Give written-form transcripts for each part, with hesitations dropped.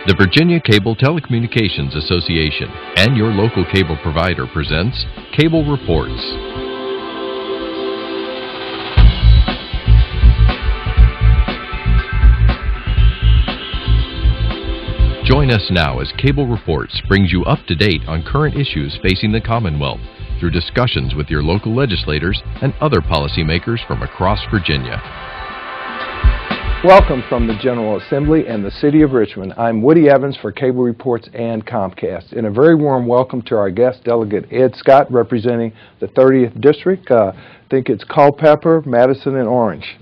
The Virginia Cable Telecommunications Association and your local cable provider presents Cable Reports. Join us now as Cable Reports brings you up to date on current issues facing the Commonwealth through discussions with your local legislators and other policymakers from across Virginia. Welcome from the General Assembly and the City of Richmond. I'm Woody Evans for Cable Reports and Comcast. And a very warm welcome to our guest delegate, Ed Scott, representing the 30th District. I think it's Culpeper, Madison, and Orange.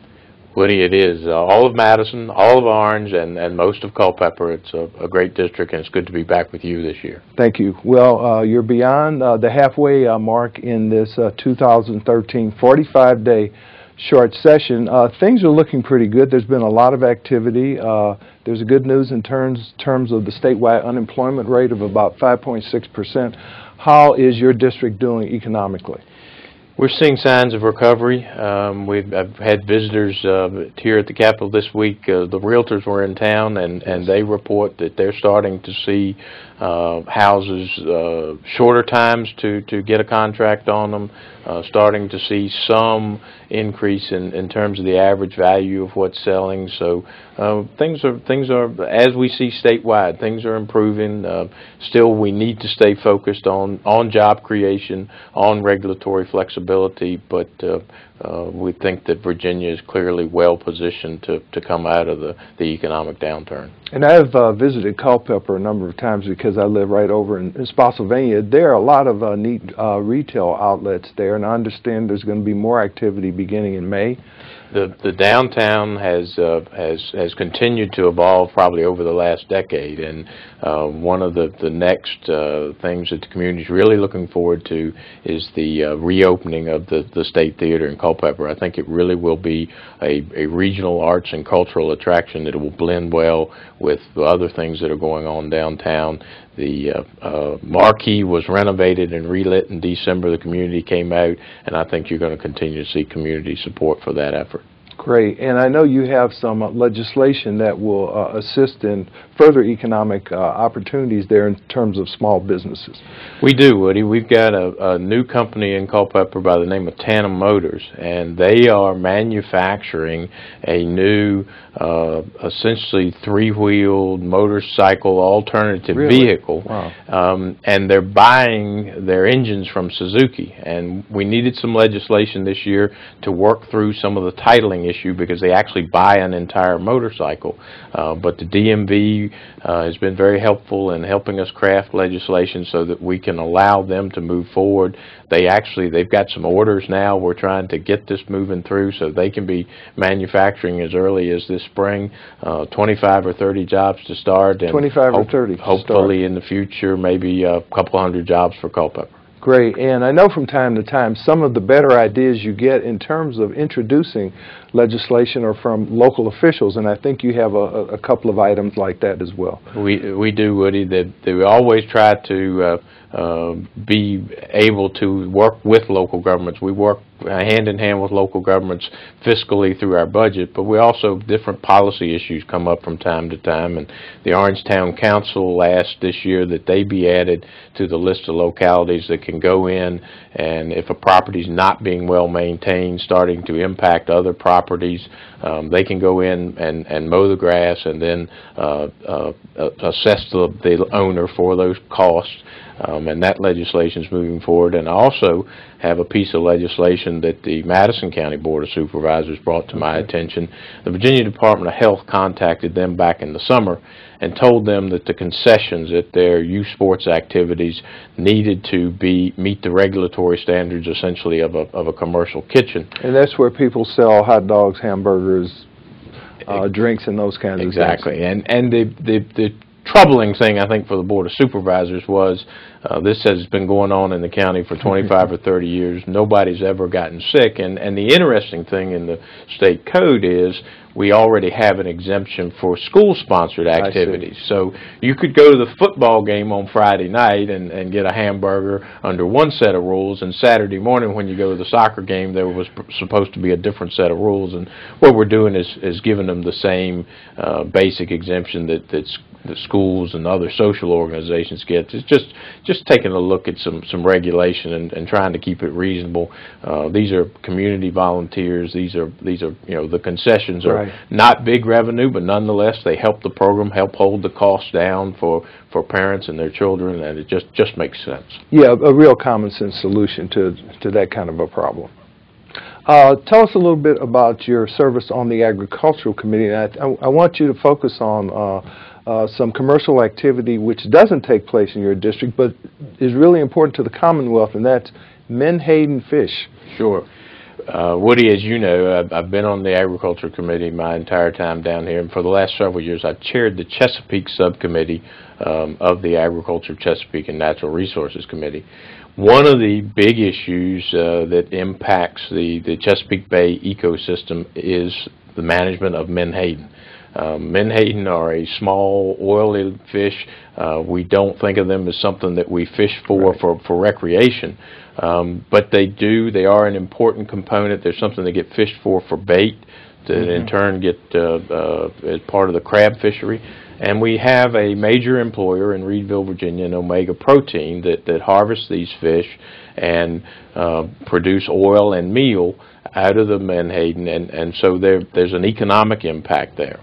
Woody, it is. All of Madison, all of Orange, and most of Culpeper. It's a great district, and it's good to be back with you this year. Thank you. Well, you're beyond the halfway mark in this 2013 45-day short session. Things are looking pretty good. There's been a lot of activity. There's good news in terms of the statewide unemployment rate of about 5.6%. How is your district doing economically? We're seeing signs of recovery. I've had visitors here at the Capitol this week. The realtors were in town, and they report that they're starting to see houses shorter times to get a contract on them, starting to see some increase in terms of the average value of what's selling. So things are, as we see statewide, things are improving. Still, we need to stay focused on job creation, on regulatory flexibility, but we think that Virginia is clearly well positioned to come out of the economic downturn. And I've visited Culpeper a number of times because I live right over in Spotsylvania. There are a lot of neat retail outlets there, and I understand there's going to be more activity beginning in May. The downtown has continued to evolve probably over the last decade, and one of the next things that the community is really looking forward to is the reopening of the State Theater in Culpeper. I think it really will be a regional arts and cultural attraction that will blend well with the other things that are going on downtown. The marquee was renovated and relit in December. The community came out, and I think you're going to continue to see community support for that effort. Great. And I know you have some legislation that will assist in further economic opportunities there in terms of small businesses. We do, Woody. We've got a new company in Culpeper by the name of Tandem Motors, and they are manufacturing a new essentially three-wheeled motorcycle alternative vehicle. Wow. And they're buying their engines from Suzuki, and we needed some legislation this year to work through some of the titling issue because they actually buy an entire motorcycle. But the DMV has been very helpful in helping us craft legislation so that we can allow them to move forward. They've got some orders now. We're trying to get this moving through so they can be manufacturing as early as this spring. 25 or 30 jobs to start, and 25 or 30 hopefully in the future maybe a couple hundred jobs for Culpeper. Great. And I know from time to time some of the better ideas you get in terms of introducing legislation are from local officials, and I think you have a couple of items like that as well. We do, Woody. They always try to be able to work with local governments. We work hand in hand with local governments fiscally through our budget, but we also, different policy issues come up from time to time, and the Orangetown Council asked this year that they be added to the list of localities that can go in, and if a property is not being well maintained, starting to impact other properties, they can go in and mow the grass and then assess the owner for those costs. And that legislation is moving forward. And I also have a piece of legislation that the Madison County Board of Supervisors brought to my attention. The Virginia Department of Health contacted them back in the summer and told them that the concessions at their youth sports activities needed to meet the regulatory standards, essentially, of a commercial kitchen. And that's where people sell hot dogs, hamburgers, drinks, and those kinds of things. Exactly. And the troubling thing, I think, for the Board of Supervisors was This has been going on in the county for 25 or 30 years. Nobody's ever gotten sick. And the interesting thing in the state code is we already have an exemption for school-sponsored activities. So you could go to the football game on Friday night and get a hamburger under one set of rules, and Saturday morning when you go to the soccer game there was supposed to be a different set of rules. And what we're doing is giving them the same basic exemption that the schools and other social organizations get. It's just taking a look at some regulation and trying to keep it reasonable. These are community volunteers. These are the concessions are not big revenue, but nonetheless they help the program, help hold the costs down for parents and their children, and it just makes sense. Yeah, a real common sense solution to that kind of a problem. Tell us a little bit about your service on the Agricultural Committee. I want you to focus on some commercial activity which doesn't take place in your district but is really important to the Commonwealth, and that's menhaden fish. Sure. Woody, as you know, I've been on the Agriculture Committee my entire time down here, and for the last several years I've chaired the Chesapeake Subcommittee of the Agriculture, Chesapeake, and Natural Resources Committee. One of the big issues that impacts the Chesapeake Bay ecosystem is the management of menhaden. Menhaden are a small, oily fish. We don't think of them as something that we fish for recreation, but they are an important component. They're something that get fished for bait, that in turn get as part of the crab fishery. And we have a major employer in Reedville, Virginia, an Omega Protein, that harvests these fish and produce oil and meal out of the menhaden, and so there's an economic impact there.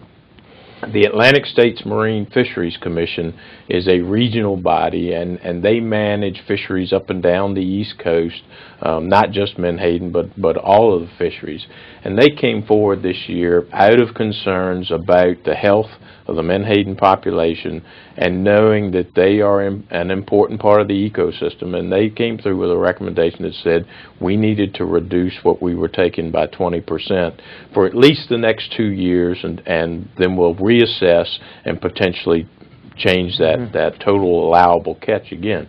The Atlantic States Marine Fisheries Commission is a regional body, and they manage fisheries up and down the East Coast, not just menhaden, but all of the fisheries. And they came forward this year out of concerns about the health of the menhaden population and knowing that they are an important part of the ecosystem, and they came through with a recommendation that said we needed to reduce what we were taking by 20% for at least the next 2 years, and then we'll reassess and potentially change that total allowable catch again.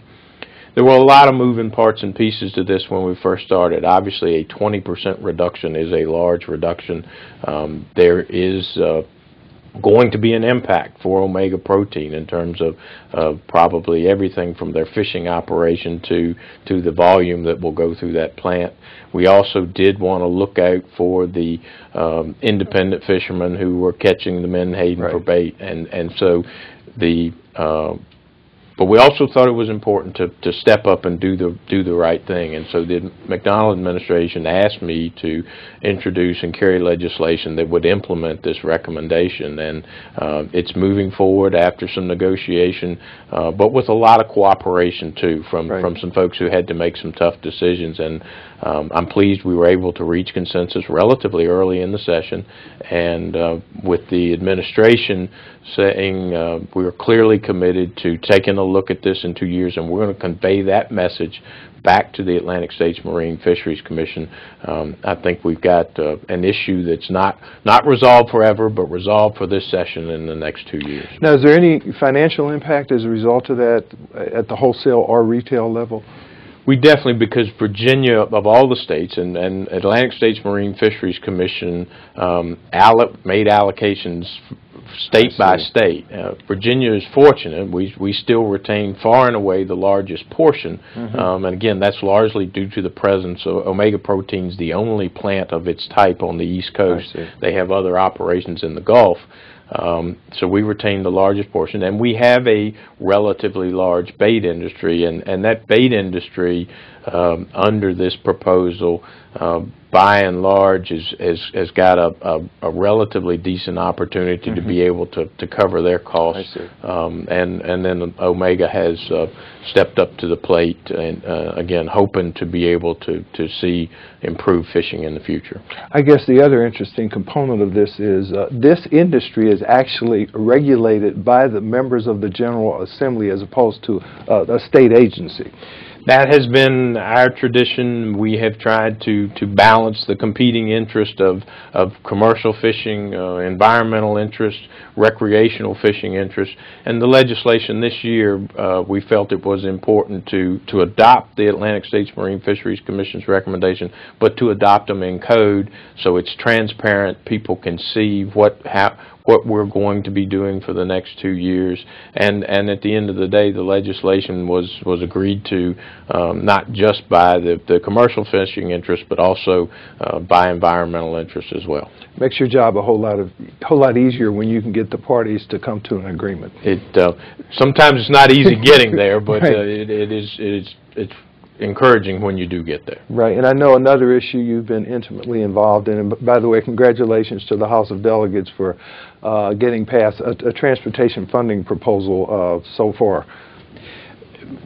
There were a lot of moving parts and pieces to this when we first started. Obviously, a 20% reduction is a large reduction. There is going to be an impact for Omega Protein in terms of probably everything from their fishing operation to the volume that will go through that plant. We also did want to look out for the independent fishermen who were catching the menhaden for bait, and so but we also thought it was important to step up and do the right thing, and so the McDonald administration asked me to introduce and carry legislation that would implement this recommendation, and it's moving forward after some negotiation, but with a lot of cooperation too from some folks who had to make some tough decisions, and I'm pleased we were able to reach consensus relatively early in the session, and with the administration saying we are clearly committed to taking a look at this in 2 years, and we're going to convey that message back to the Atlantic States Marine Fisheries Commission. I think we've got an issue that's not resolved forever, but resolved for this session in the next 2 years. Now, is there any financial impact as a result of that at the wholesale or retail level? We definitely, because Virginia, of all the states, and Atlantic States Marine Fisheries Commission made allocations state by state. Virginia is fortunate. We still retain far and away the largest portion, and again, that's largely due to the presence of Omega Protein's the only plant of its type on the East Coast. They have other operations in the Gulf. So we retain the largest portion, and we have a relatively large bait industry, and that bait industry under this proposal by and large has got a relatively decent opportunity to be able to cover their costs, and then Omega has stepped up to the plate, and again hoping to be able to see improved fishing in the future. I guess the other interesting component of this is this industry is actually regulated by the members of the General Assembly as opposed to a state agency. That has been our tradition. We have tried to balance the competing interest of commercial fishing, environmental interest, recreational fishing interest, and the legislation this year. We felt it was important to adopt the Atlantic States Marine Fisheries Commission's recommendation, but to adopt them in code so it's transparent. People can see what we're going to be doing for the next 2 years, and at the end of the day, the legislation was agreed to not just by the commercial fishing interest, but also by environmental interest as well. Makes your job a whole lot easier when you can get the parties to come to an agreement. Sometimes it's not easy getting there, but right. It's encouraging when you do get there. Right, and I know another issue you've been intimately involved in, and by the way, congratulations to the House of Delegates for getting past a transportation funding proposal so far.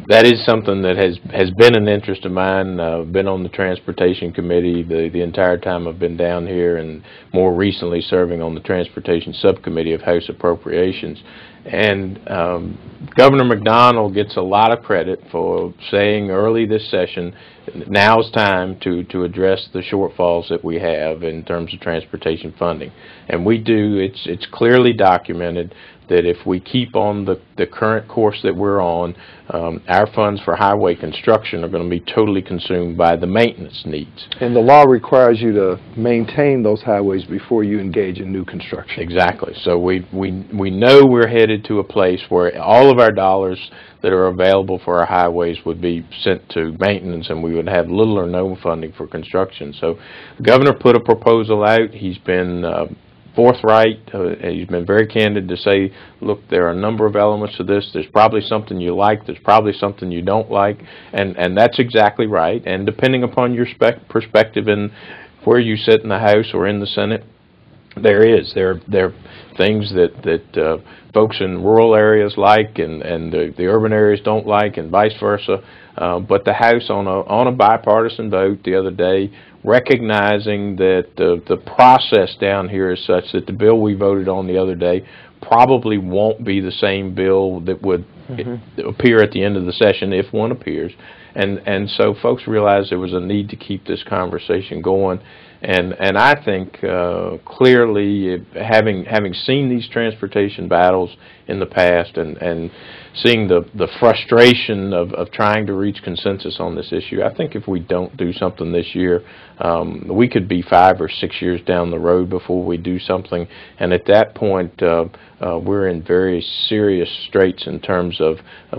That is something that has been an interest of mine. I've been on the Transportation Committee the entire time I've been down here, and more recently serving on the Transportation Subcommittee of House Appropriations. And Governor McDonnell gets a lot of credit for saying early this session, now's time to address the shortfalls that we have in terms of transportation funding. And we do. It's clearly documented that if we keep on the current course that we're on, our funds for highway construction are going to be totally consumed by the maintenance needs. And the law requires you to maintain those highways before you engage in new construction. Exactly. So we know we're headed to a place where all of our dollars that are available for our highways would be sent to maintenance, and we would have little or no funding for construction. So the governor put a proposal out. He's been forthright. He's been very candid to say, look, there are a number of elements to this. There's probably something you like. There's probably something you don't like. And that's exactly right. And depending upon your perspective and where you sit in the House or in the Senate, there are things that folks in rural areas like and the urban areas don't like, and vice versa. But the House, on a bipartisan vote the other day, recognizing that the process down here is such that the bill we voted on the other day probably won't be the same bill that would appear at the end of the session if one appears. And so folks realized there was a need to keep this conversation going. And I think clearly, having seen these transportation battles in the past and seeing the frustration of trying to reach consensus on this issue, I think if we don't do something this year, we could be 5 or 6 years down the road before we do something. And at that point, we're in very serious straits in terms of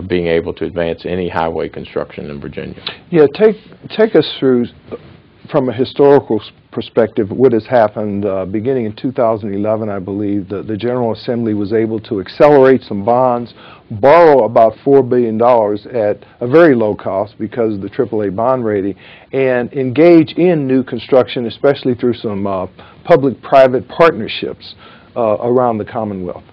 being able to advance any highway construction in Virginia. Yeah, take us through, from a historical perspective, what has happened beginning in 2011, I believe. The General Assembly was able to accelerate some bonds, borrow about $4 billion at a very low cost because of the AAA bond rating, and engage in new construction, especially through some public-private partnerships around the Commonwealth.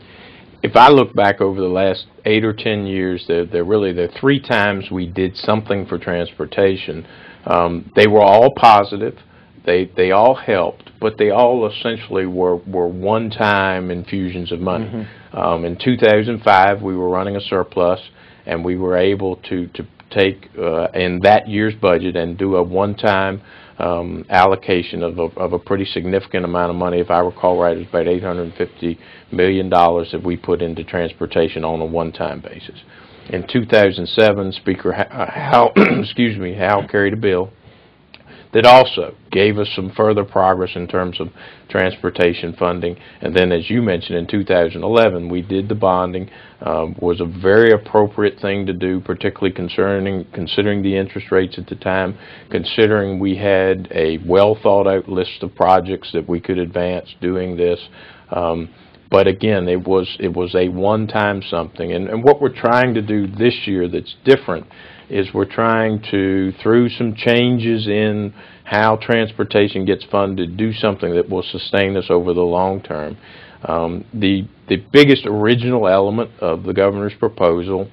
If I look back over the last 8 or 10 years, there are 3 times we did something for transportation. They were all positive. They all helped, but they all essentially were one-time infusions of money. In 2005, we were running a surplus, and we were able to take in that year's budget and do a one-time allocation of a pretty significant amount of money. If I recall right, it was about $850 million that we put into transportation on a one-time basis. In 2007, Speaker Howell carried a bill that also gave us some further progress in terms of transportation funding. And then, as you mentioned, in 2011, we did the bonding. Was a very appropriate thing to do, particularly considering the interest rates at the time, considering we had a well-thought-out list of projects that we could advance doing this. But again, it was a one-time something. And what we're trying to do this year that's different is we're trying to, through some changes in how transportation gets funded, do something that will sustain us over the long term. The biggest original element of the governor's proposal,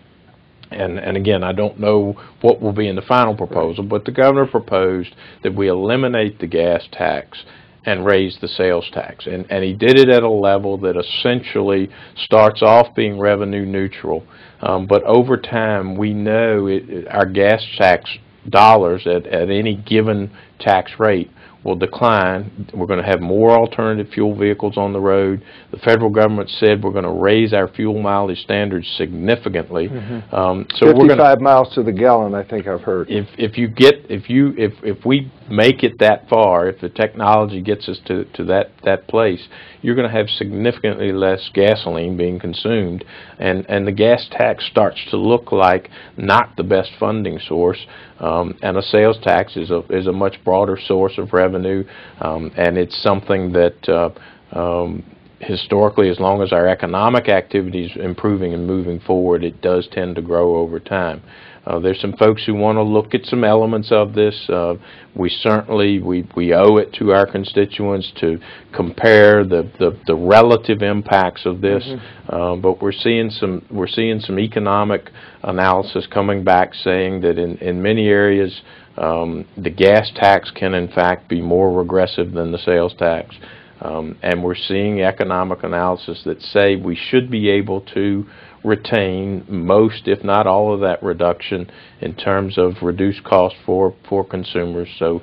and again, I don't know what will be in the final proposal, but the governor proposed that we eliminate the gas tax and raise the sales tax. And he did it at a level that essentially starts off being revenue neutral. But over time, we know our gas tax dollars at any given tax rate will decline. We're going to have more alternative fuel vehicles on the road. The federal government said we're going to raise our fuel mileage standards significantly. So 55 we're gonna, miles to the gallon, I think I've heard. If we make it that far, if the technology gets us to that place, you're going to have significantly less gasoline being consumed, and the gas tax starts to look like not the best funding source. And a sales tax is a much broader source of revenue, and it's something that historically, as long as our economic activity is improving and moving forward, it does tend to grow over time. There's some folks who want to look at some elements of this. We certainly we owe it to our constituents to compare the relative impacts of this. But we're seeing some economic analysis coming back saying that in many areas the gas tax can in fact be more regressive than the sales tax. And we're seeing economic analysis that say we should be able to retain most, if not all, of that reduction in terms of reduced cost for consumers. So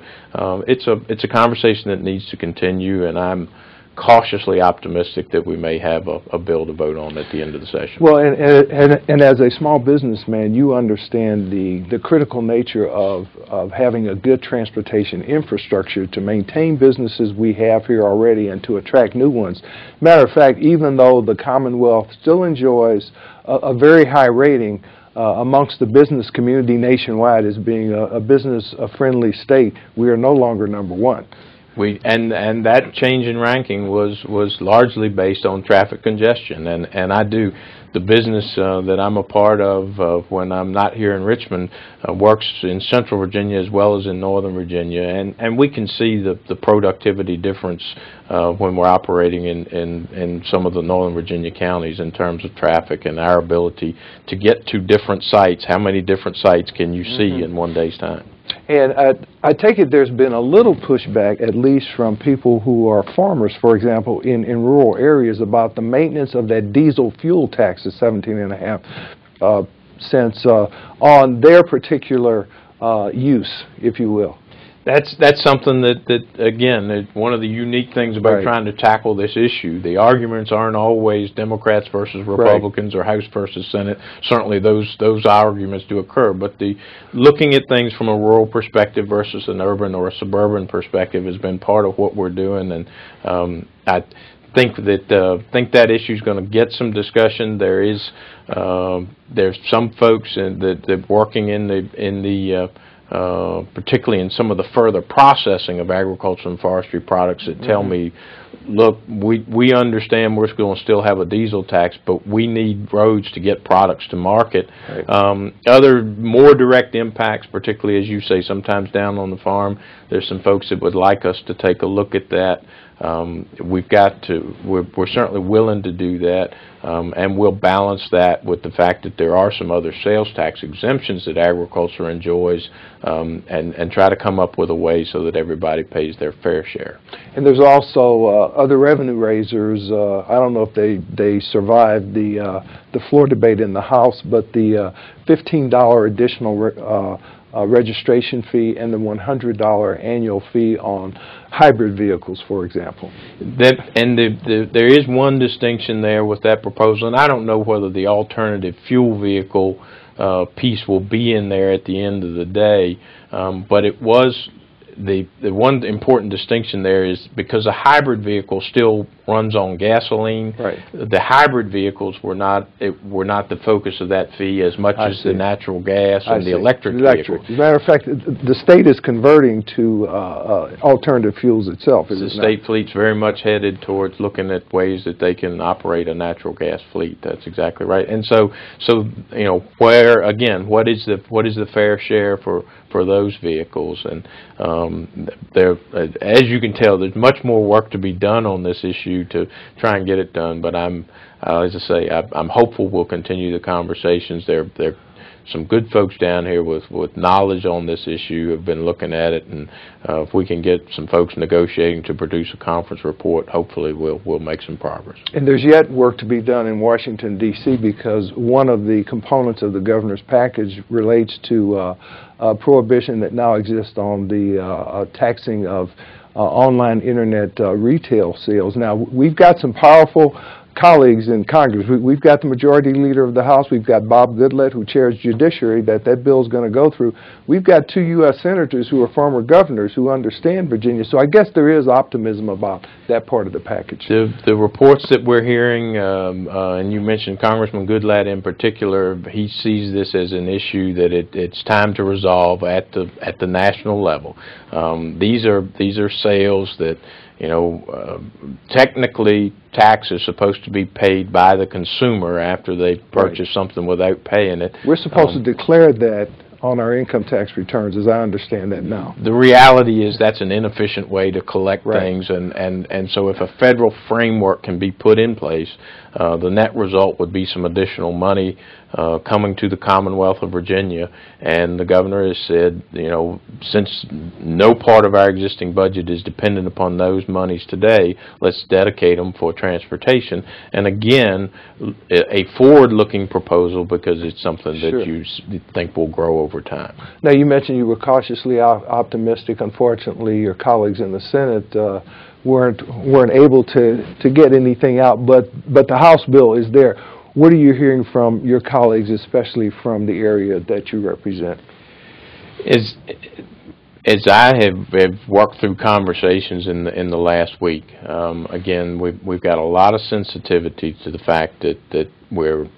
it's a conversation that needs to continue, and I'm cautiously optimistic that we may have a bill to vote on at the end of the session. Well, and as a small businessman, you understand the critical nature of having a good transportation infrastructure to maintain businesses we have here already and to attract new ones. Matter of fact, even though the Commonwealth still enjoys a very high rating amongst the business community nationwide as being a business-friendly state, we are no longer number one. And that change in ranking was largely based on traffic congestion, and I do the business that I'm a part of when I'm not here in Richmond works in Central Virginia as well as in Northern Virginia, and we can see the productivity difference when we're operating in some of the Northern Virginia counties in terms of traffic and our ability to get to different sites. How many different sites can you see in one day's time? And I take it there's been a little pushback, at least from people who are farmers, for example, in rural areas about the maintenance of that diesel fuel tax of 17.5 cents on their particular use, if you will. That's something that again, one of the unique things about trying to tackle this issue. The arguments aren't always Democrats versus Republicans or House versus Senate. Certainly those arguments do occur, but the looking at things from a rural perspective versus an urban or a suburban perspective has been part of what we're doing, and I think that issue is going to get some discussion. There's some folks that working in the particularly in some of the further processing of agricultural and forestry products that tell me, look, we understand we're going to still have a diesel tax, but we need roads to get products to market. Other more direct impacts, particularly as you say, sometimes down on the farm, there's some folks that would like us to take a look at that. We're certainly willing to do that, and we'll balance that with the fact that there are some other sales tax exemptions that agriculture enjoys, and try to come up with a way so that everybody pays their fair share. And there's also other revenue raisers. I don't know if they survived the floor debate in the House, but the $15 additional registration fee and the $100 annual fee on hybrid vehicles, for example. There is one distinction there with that proposal, and I don't know whether the alternative fuel vehicle piece will be in there at the end of the day, but it was the one important distinction there is because a hybrid vehicle still runs on gasoline. The hybrid vehicles were not the focus of that fee as much as the natural gas and the electric vehicles. As a matter of fact, the state is converting to alternative fuels itself. The state fleet's very much headed towards looking at ways that they can operate a natural gas fleet. That's exactly right. And so you know, where again, what is the fair share for those vehicles? And there, as you can tell, there's much more work to be done on this issue to try and get it done. But I'm, as I say, I'm hopeful we'll continue the conversations. They're some good folks down here with knowledge on this issue have been looking at it, and if we can get some folks negotiating to produce a conference report, hopefully we'll make some progress. And there's yet work to be done in Washington, D.C., because one of the components of the governor's package relates to prohibition that now exists on the taxing of online internet retail sales. Now, we've got some powerful colleagues in Congress. We've got the majority leader of the House. We've got Bob Goodlatte, who chairs Judiciary, that bill is going to go through. We've got 2 U.S. senators who are former governors who understand Virginia. So I guess there is optimism about that part of the package. The reports that we're hearing, and you mentioned Congressman Goodlatte in particular, he sees this as an issue that it's time to resolve at the national level. These are sales that, you know, technically tax is supposed to be paid by the consumer after they purchase something without paying it. We're supposed to declare that on our income tax returns, as I understand that now. The reality is that's an inefficient way to collect things, and so if a federal framework can be put in place, the net result would be some additional money coming to the Commonwealth of Virginia, and the governor has said, you know, since no part of our existing budget is dependent upon those monies today, let's dedicate them for transportation. And again, a forward-looking proposal, because it's something that you think will grow over time. Now, you mentioned you were cautiously optimistic. Unfortunately, your colleagues in the Senate weren't able to get anything out, but the House bill is there. What are you hearing from your colleagues, especially from the area that you represent? As I have worked through conversations in the last week, again, we've got a lot of sensitivity to the fact that we're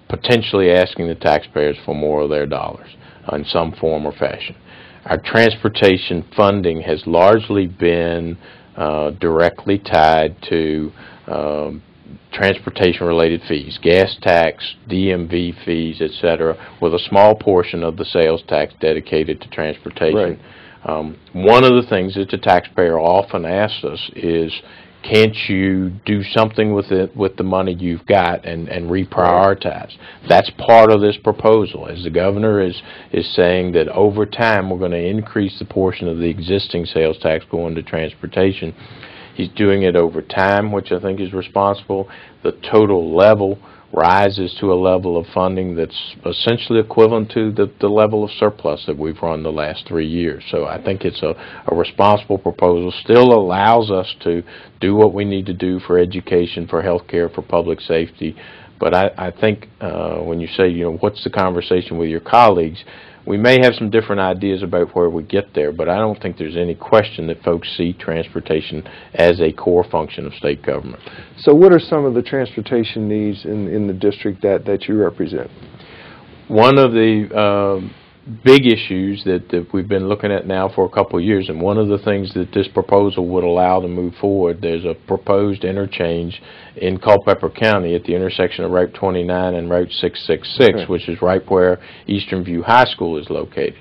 potentially asking the taxpayers for more of their dollars in some form or fashion. Our transportation funding has largely been directly tied to transportation-related fees, gas tax, DMV fees, etc., with a small portion of the sales tax dedicated to transportation. Right. One of the things that the taxpayer often asks us is, can't you do something with the money you've got and reprioritize? That's part of this proposal, as the governor is saying that over time we're going to increase the portion of the existing sales tax going to transportation. He's doing it over time, which I think is responsible. The total level rises to a level of funding that's essentially equivalent to the level of surplus that we've run the last 3 years. So I think it's a responsible proposal. Still allows us to do what we need to do for education, for health care, for public safety. But I think when you say, you know, what's the conversation with your colleagues, we may have some different ideas about where we get there, but I don't think there's any question that folks see transportation as a core function of state government. So what are some of the transportation needs in the district that you represent? One of the big issues that we've been looking at now for a couple of years, and one of the things that this proposal would allow to move forward, there's a proposed interchange in Culpeper County at the intersection of Route 29 and Route 666, which is right where Eastern View High School is located.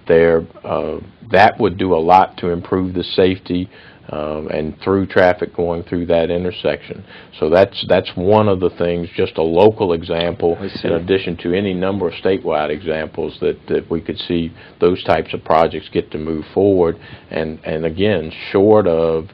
That would do a lot to improve the safety and through traffic going through that intersection. So that's one of the things, just a local example, in addition to any number of statewide examples that we could see those types of projects get to move forward. And again, short of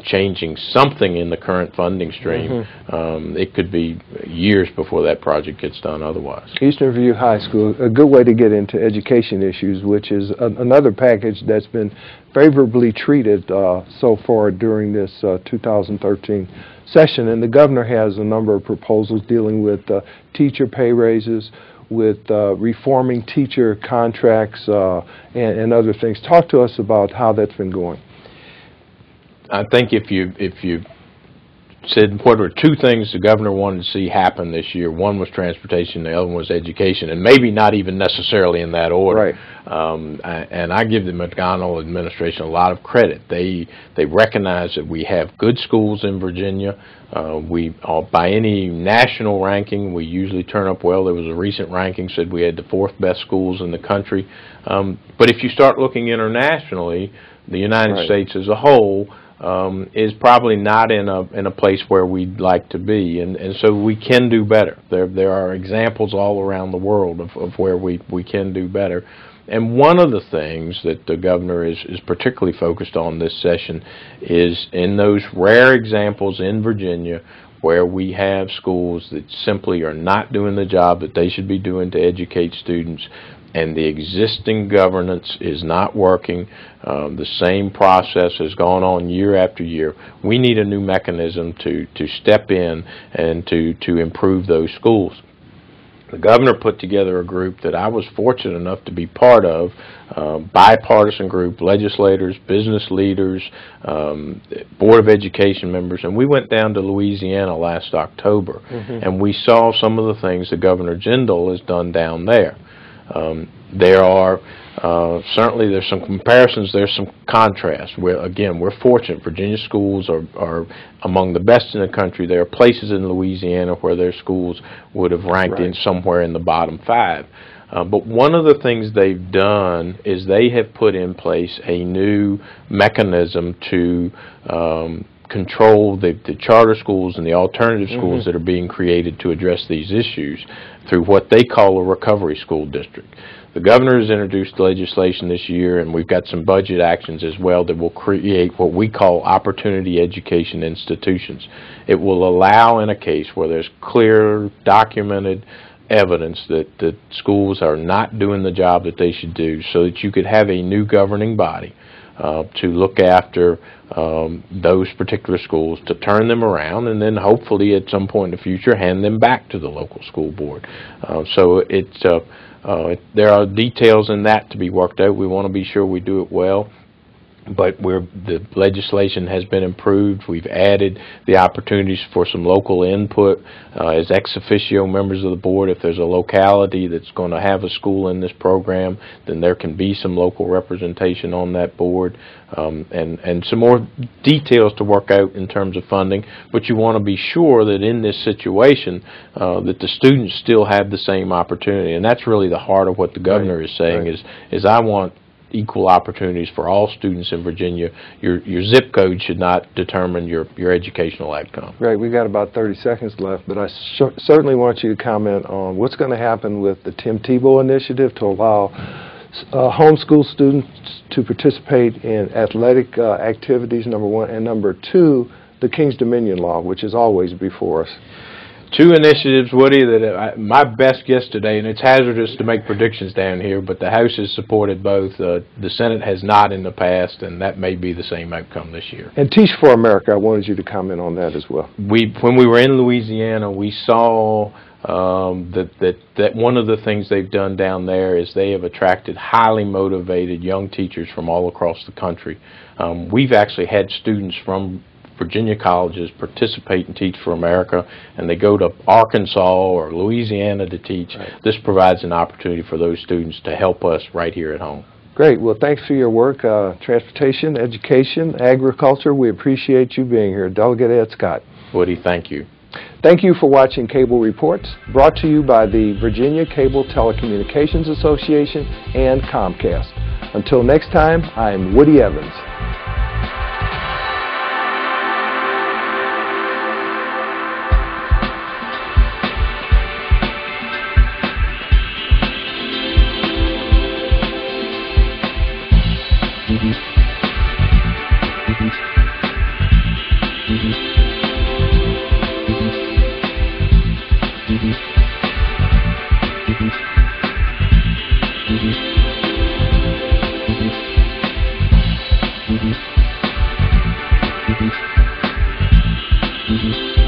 changing something in the current funding stream, it could be years before that project gets done otherwise. Eastern View High School, a good way to get into education issues, which is another package that's been favorably treated so far during this 2013 session. And the governor has a number of proposals dealing with teacher pay raises, with reforming teacher contracts and other things. Talk to us about how that's been going. I think if you said what were two things the governor wanted to see happen this year, one was transportation, the other one was education, and maybe not even necessarily in that order. Right. And I give the McDonnell administration a lot of credit. They recognize that we have good schools in Virginia. By any national ranking, we usually turn up well. There was a recent ranking said we had the 4th best schools in the country. But if you start looking internationally, the United States as a whole, is probably not in a place where we'd like to be, and so we can do better. There are examples all around the world of where we can do better. And one of the things that the governor is particularly focused on this session is in those rare examples in Virginia where we have schools that simply are not doing the job that they should be doing to educate students, and the existing governance is not working. The same process has gone on year after year. We need a new mechanism to step in and to improve those schools. The governor put together a group that I was fortunate enough to be part of, bipartisan group, legislators, business leaders, Board of Education members, and we went down to Louisiana last October, and we saw some of the things that Governor Jindal has done down there. There are certainly there's some comparisons, there's some contrasts. Again, we're fortunate. Virginia schools are among the best in the country. There are places in Louisiana where their schools would have ranked in somewhere in the bottom 5. But one of the things they've done is they have put in place a new mechanism to control the charter schools and the alternative schools that are being created to address these issues through what they call a recovery school district. The governor has introduced legislation this year, and we've got some budget actions as well that will create what we call opportunity education institutions. It will allow, in a case where there's clear, documented evidence that schools are not doing the job that they should do, so that you could have a new governing body to look after those particular schools, to turn them around, and then hopefully at some point in the future hand them back to the local school board. So there are details in that to be worked out. We want to be sure we do it well. But the legislation has been improved. We've added the opportunities for some local input as ex officio members of the board. If there's a locality that's going to have a school in this program, then there can be some local representation on that board, and some more details to work out in terms of funding. But you want to be sure that in this situation that the students still have the same opportunity, and that's really the heart of what the governor is saying. Is I want equal opportunities for all students in Virginia. Your zip code should not determine your educational outcome. Right, we've got about 30 seconds left, but I certainly want you to comment on what's going to happen with the Tim Tebow initiative to allow homeschool students to participate in athletic activities, number one, and number two, the King's Dominion law, which is always before us. Two initiatives, Woody, that my best guess today, and it's hazardous to make predictions down here, but the House has supported both. The Senate has not in the past, and that may be the same outcome this year. And Teach for America, I wanted you to comment on that as well. When we were in Louisiana, we saw that one of the things they've done down there is they have attracted highly motivated young teachers from all across the country. We've actually had students from Virginia colleges participate and Teach for America, and they go to Arkansas or Louisiana to teach. Right. This provides an opportunity for those students to help us right here at home. Great. Well, thanks for your work. Transportation, education, agriculture, we appreciate you being here. Delegate Ed Scott. Woody, thank you. Thank you for watching Cable Reports, brought to you by the Virginia Cable Telecommunications Association and Comcast. Until next time, I'm Woody Evans. Mm-hmm.